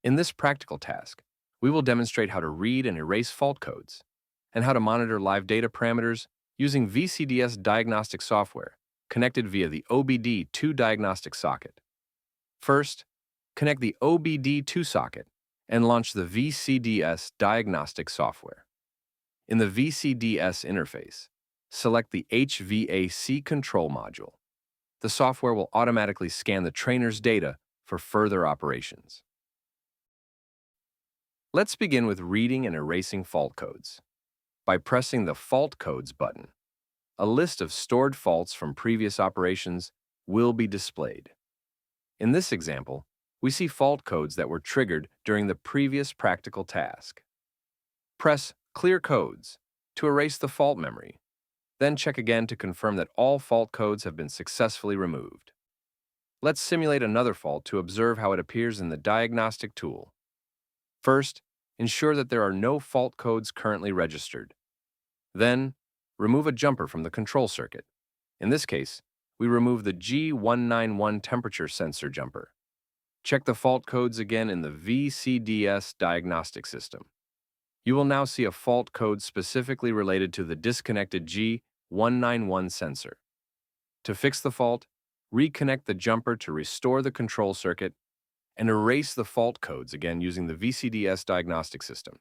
In this practical task, we will demonstrate how to read and erase fault codes and how to monitor live data parameters using VCDS diagnostic software connected via the OBD2 diagnostic socket. First, connect the OBD2 socket and launch the VCDS diagnostic software. In the VCDS interface, select the HVAC control module. The software will automatically scan the trainer's data for further operations. Let's begin with reading and erasing fault codes. By pressing the Fault Codes button, a list of stored faults from previous operations will be displayed. In this example, we see fault codes that were triggered during the previous practical task. Press Clear Codes to erase the fault memory, then check again to confirm that all fault codes have been successfully removed. Let's simulate another fault to observe how it appears in the diagnostic tool. First, ensure that there are no fault codes currently registered. Then, remove a jumper from the control circuit. In this case, we remove the G191 temperature sensor jumper. Check the fault codes again in the VCDS diagnostic system. You will now see a fault code specifically related to the disconnected G191 sensor. To fix the fault, reconnect the jumper to restore the control circuit and erase the fault codes again using the VCDS diagnostic system.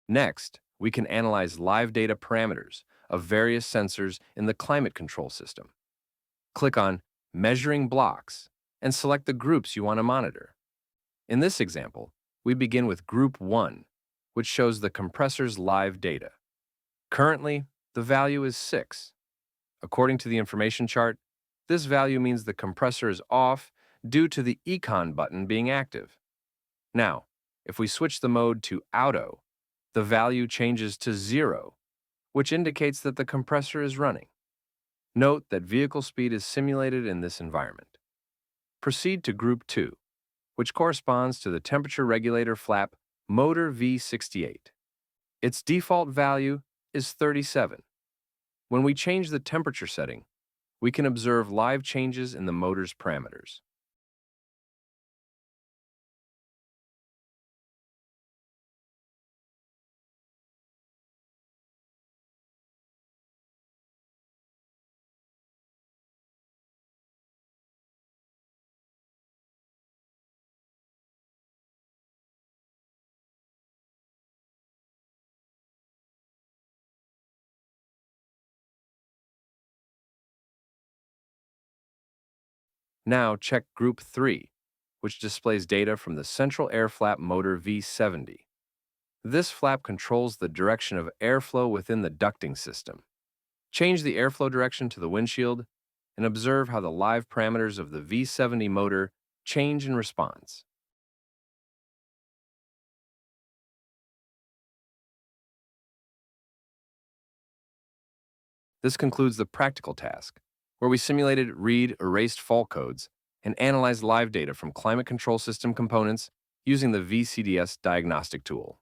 Next, we can analyze live data parameters of various sensors in the climate control system. Click on Measuring Blocks and select the groups you want to monitor. In this example, we begin with Group 1, which shows the compressor's live data. Currently, the value is 6. According to the information chart, this value means the compressor is off due to the Econ button being active. Now, if we switch the mode to Auto, the value changes to 0, which indicates that the compressor is running. Note that vehicle speed is simulated in this environment. Proceed to Group 2, which corresponds to the temperature regulator flap motor V68. Its default value is 37. When we change the temperature setting, we can observe live changes in the motor's parameters. Now check Group 3, which displays data from the central air flap motor V70. This flap controls the direction of airflow within the ducting system. Change the airflow direction to the windshield and observe how the live parameters of the V70 motor change in response. This concludes the practical task, where we simulated read-erased fault codes and analyzed live data from climate control system components using the VCDS diagnostic tool.